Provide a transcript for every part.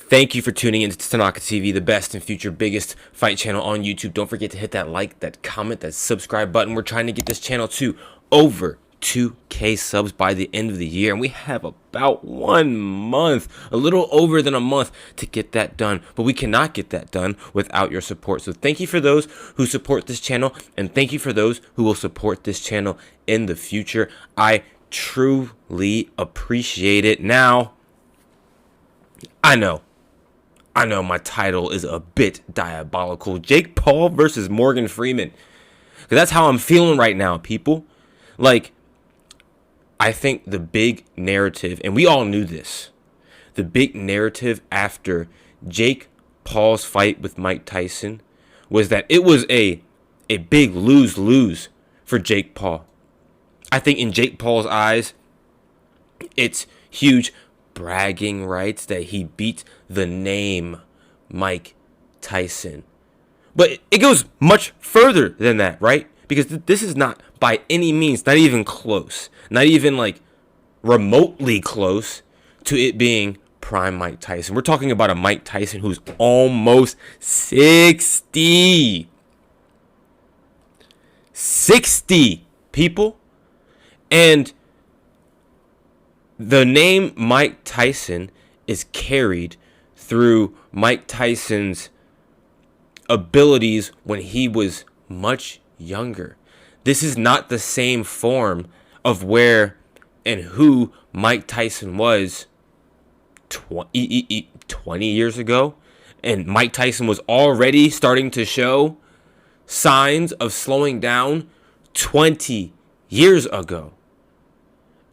Thank you for tuning in to Tanaka TV, the best and future biggest fight channel on YouTube. Don't forget to hit that like, that comment, that subscribe button. We're trying to get this channel to over 2K subs by the end of the year, and we have about 1 month, a little over than a month to get that done, but we cannot get that done without your support. So thank you for those who support this channel, and thank you for those who will support this channel in the future. I truly appreciate it. Now, I know my title is a bit diabolical. Jake Paul versus Morgan Freeman. 'Cause that's how I'm feeling right now, people. Like, I think the big narrative, and we all knew this, the big narrative after Jake Paul's fight with Mike Tyson was that it was a big lose-lose for Jake Paul. I think in Jake Paul's eyes, it's huge bragging rights that he beat the name Mike Tyson. But it goes much further than that, right? Because this is not by any means, not even close, not even like remotely close to it being prime Mike Tyson. We're talking about a Mike Tyson who's almost 60. 60 people. And the name Mike Tyson is carried through Mike Tyson's abilities when he was much younger. This is not the same form of where and who Mike Tyson was 20 years ago. And Mike Tyson was already starting to show signs of slowing down 20 years ago.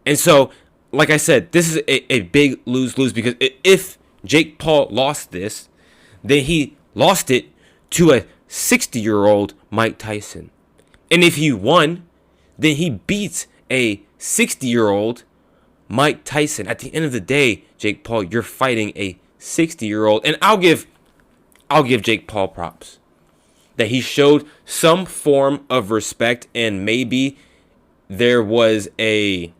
And so, like I said, this is a big lose-lose, because if Jake Paul lost this, then he lost it to a 60-year-old Mike Tyson. And if he won, then he beats a 60-year-old Mike Tyson. At the end of the day, Jake Paul, you're fighting a 60-year-old. And I'll give Jake Paul props that he showed some form of respect, and maybe there was a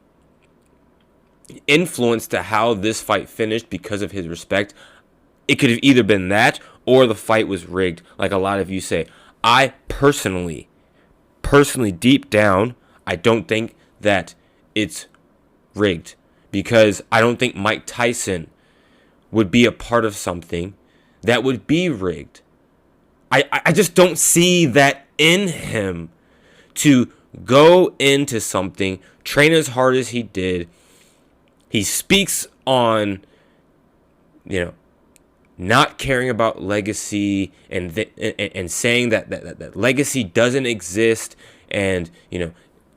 influence to how this fight finished because of his respect. It could have either been that or the fight was rigged, like a lot of you say. I personally deep down, I don't think that it's rigged, because I don't think Mike Tyson would be a part of something that would be rigged. I just don't see that in him to go into something, train as hard as he did. He speaks on, not caring about legacy and saying that legacy doesn't exist, and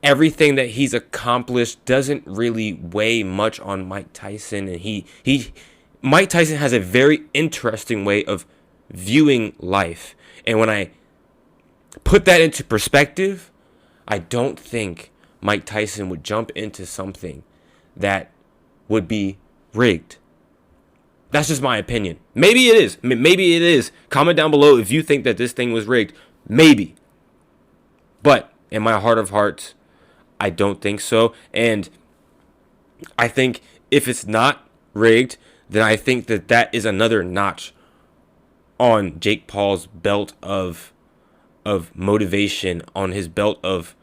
everything that he's accomplished doesn't really weigh much on Mike Tyson. And Mike Tyson has a very interesting way of viewing life. And when I put that into perspective, I don't think Mike Tyson would jump into something that would be rigged. That's just my opinion. Maybe it is. Maybe it is. Comment down below if you think that this thing was rigged. Maybe. But in my heart of hearts, I don't think so. And I think if it's not rigged, then I think that is another notch on Jake Paul's belt of motivation, on his belt of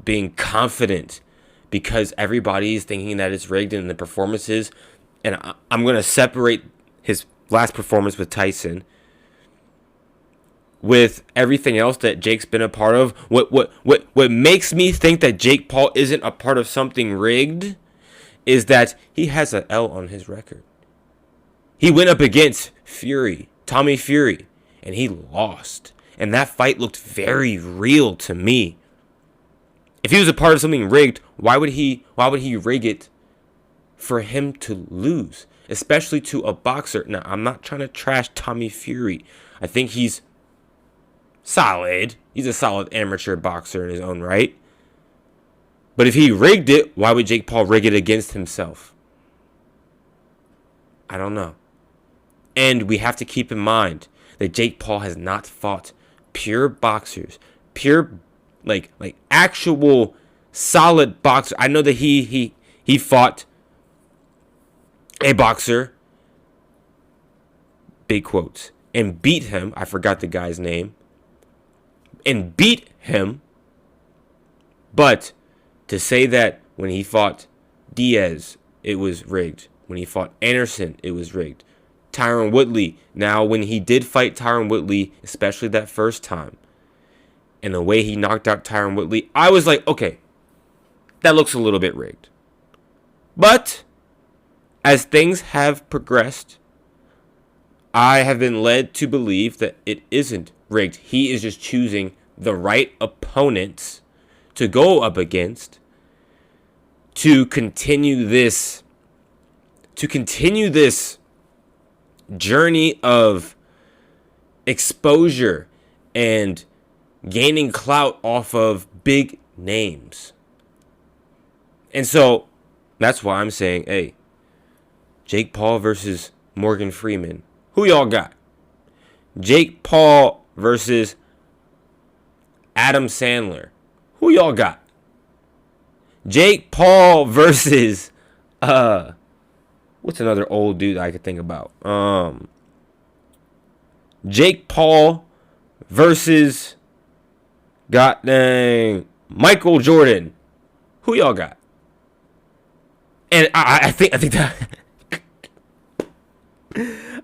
being confident, because everybody's thinking that it's rigged in the performances. And I'm going to separate his last performance with Tyson with everything else that Jake's been a part of. What makes me think that Jake Paul isn't a part of something rigged is that he has an L on his record. He went up against Tommy Fury, and he lost. And that fight looked very real to me. If he was a part of something rigged, why would he rig it for him to lose, especially to a boxer? Now, I'm not trying to trash Tommy Fury. I think he's solid. He's a solid amateur boxer in his own right. But if he rigged it, why would Jake Paul rig it against himself? I don't know. And we have to keep in mind that Jake Paul has not fought pure boxers, pure like actual solid boxer. I know that he fought a boxer big quotes, and beat him. I forgot the guy's name. And beat him. But to say that when he fought Diaz, it was rigged. When he fought Anderson, it was rigged. Tyron Woodley. Now, when he did fight Tyron Woodley, especially that first time, and the way he knocked out Tyron Woodley, I was like, okay, that looks a little bit rigged. But as things have progressed, I have been led to believe that it isn't rigged. He is just choosing the right opponents to go up against to continue this journey of exposure and gaining clout off of big names. And so that's why I'm saying, hey, Jake Paul versus Morgan Freeman. Who y'all got? Jake Paul versus Adam Sandler. Who y'all got? Jake Paul versus what's another old dude I could think about? Jake Paul versus god dang Michael Jordan. Who y'all got? And I think that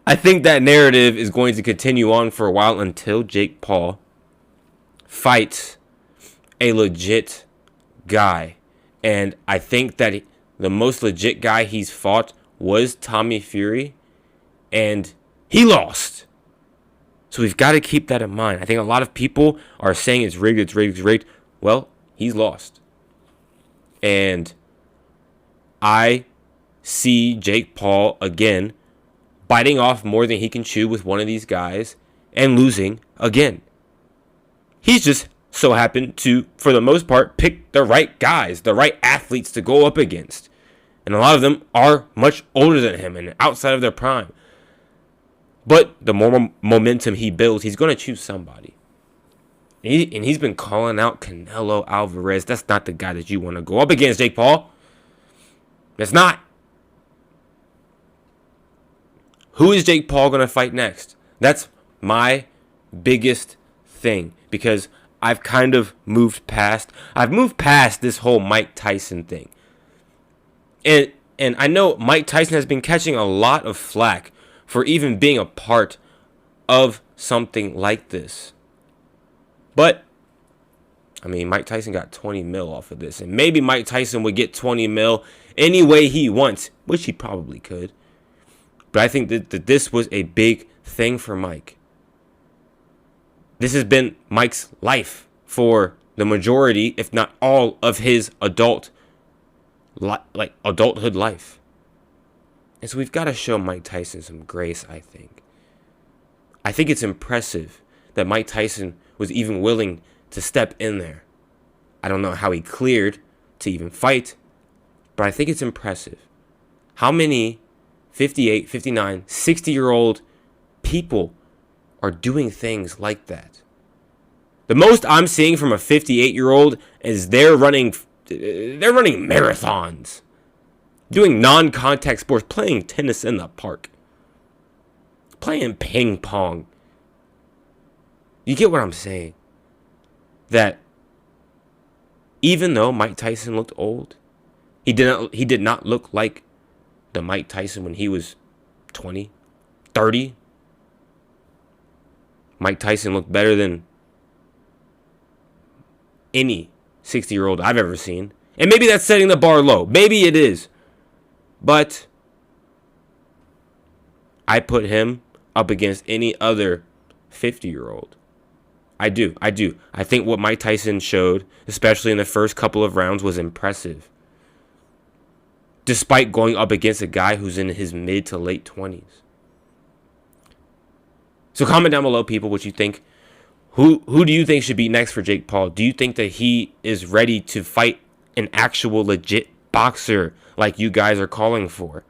I think that narrative is going to continue on for a while until Jake Paul fights a legit guy. And I think that the most legit guy he's fought was Tommy Fury, and he lost. So we've got to keep that in mind. I think a lot of people are saying it's rigged, it's rigged, it's rigged. Well, he's lost. And I see Jake Paul again biting off more than he can chew with one of these guys and losing again. He's just so happened to, for the most part, pick the right guys, the right athletes to go up against. And a lot of them are much older than him and outside of their prime. But the more momentum he builds, he's going to choose somebody. And he's been calling out Canelo Alvarez. That's not the guy that you want to go up against, Jake Paul. That's not. Who is Jake Paul going to fight next? That's my biggest thing. Because I've kind of moved past this whole Mike Tyson thing. And I know Mike Tyson has been catching a lot of flack for even being a part of something like this. But, I mean, Mike Tyson got 20 mil off of this. And maybe Mike Tyson would get 20 mil any way he wants, which he probably could. But I think that this was a big thing for Mike. This has been Mike's life for the majority, if not all, of his adulthood life. And so we've got to show Mike Tyson some grace, I think. I think it's impressive that Mike Tyson was even willing to step in there. I don't know how he cleared to even fight, but I think it's impressive. How many 58, 59, 60-year-old people are doing things like that? The most I'm seeing from a 58-year-old is they're running marathons, doing non-contact sports, playing tennis in the park, playing ping pong. You get what I'm saying? That even though Mike Tyson looked old, he did not look like the Mike Tyson when he was 20, 30. Mike Tyson looked better than any 60-year-old I've ever seen. And maybe that's setting the bar low. Maybe it is. But I put him up against any other 50-year-old. I do. I think what Mike Tyson showed, especially in the first couple of rounds, was impressive. Despite going up against a guy who's in his mid to late 20s. So comment down below, people, what you think. Who do you think should be next for Jake Paul? Do you think that he is ready to fight an actual legit boxer like you guys are calling for?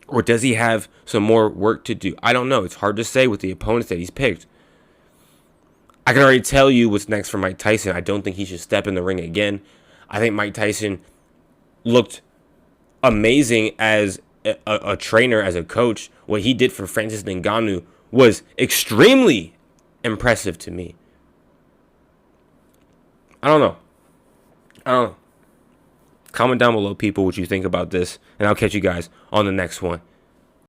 Or does he have some more work to do? I don't know. It's hard to say with the opponents that he's picked. I can already tell you what's next for Mike Tyson. I don't think he should step in the ring again. I think Mike Tyson looked amazing as a trainer, as a coach, what he did for Francis Ngannou was extremely impressive to me. I don't know. Comment down below, people, what you think about this, and I'll catch you guys on the next one.